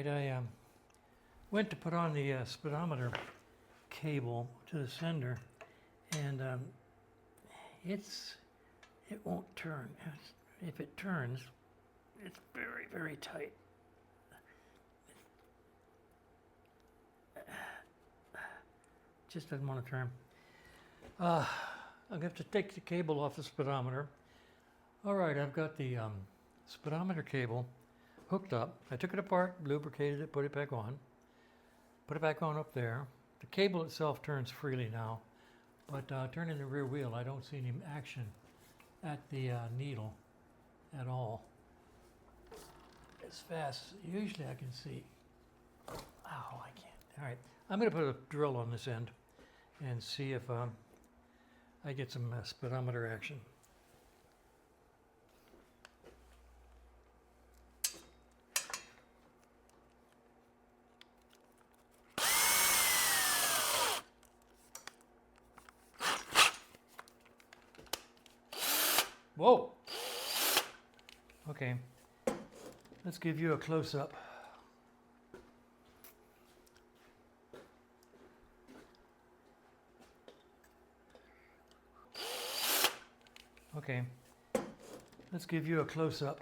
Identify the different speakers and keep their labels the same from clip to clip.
Speaker 1: right, I went to put on the speedometer cable to the sender, and it won't turn. If it turns, it's very, very tight. Just doesn't want to turn. I'm going to have to take the cable off the speedometer. All right, I've got the speedometer cable hooked up. I took it apart, lubricated it, put it back on. Put it back on up there. The cable itself turns freely now, but turning the rear wheel, I don't see any action at the needle at all. As fast as usually I can see. Ow, I can't. All right, I'm going to put a drill on this end and see if I get some speedometer action. Whoa! Okay, let's give you a close-up. Okay, let's give you a close-up.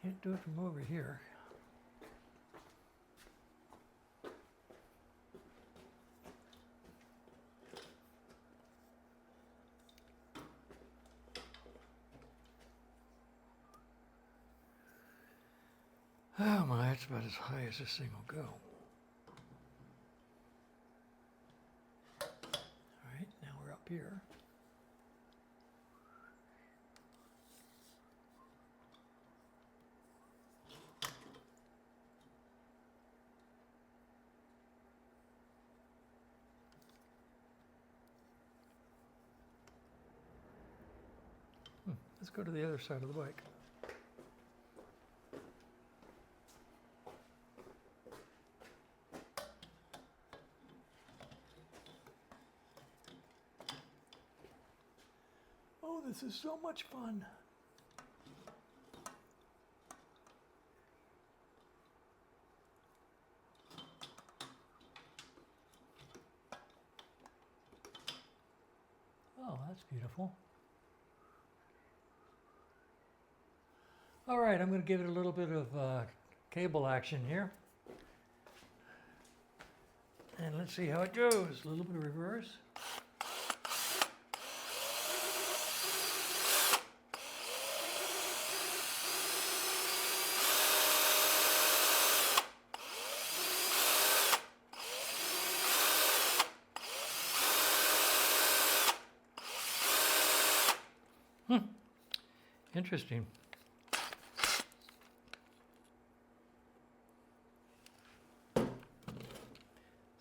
Speaker 1: Can't do it from over here. Oh my, that's about as high as this thing will go. All right, now we're up here. Let's go to the other side of the bike. Oh, this is so much fun. Oh, that's beautiful. All right, I'm going to give it a little bit of cable action here. And let's see how it goes. A little bit of reverse. Interesting.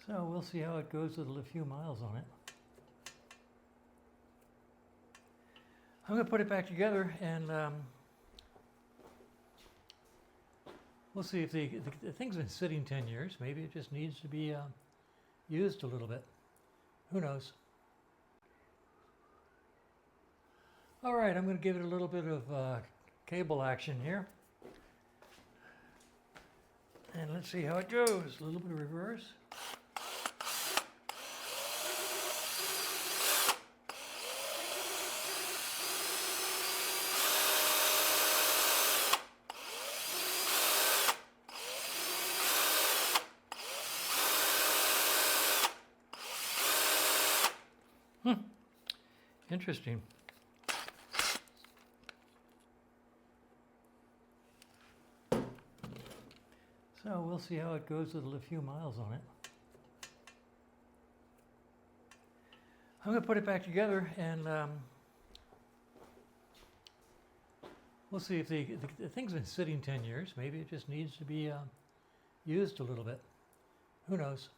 Speaker 1: So we'll see how it goes with a few miles on it. I'm going to put it back together, and we'll see if the thing's been sitting 10 years. Maybe it just needs to be used a little bit. Who knows? All right, I'm going to give it a little bit of cable action here. And let's see how it goes. A little bit of reverse. Interesting. So we'll see how it goes with a few miles on it. I'm going to put it back together, and we'll see if the thing's been sitting 10 years. Maybe it just needs to be used a little bit. Who knows?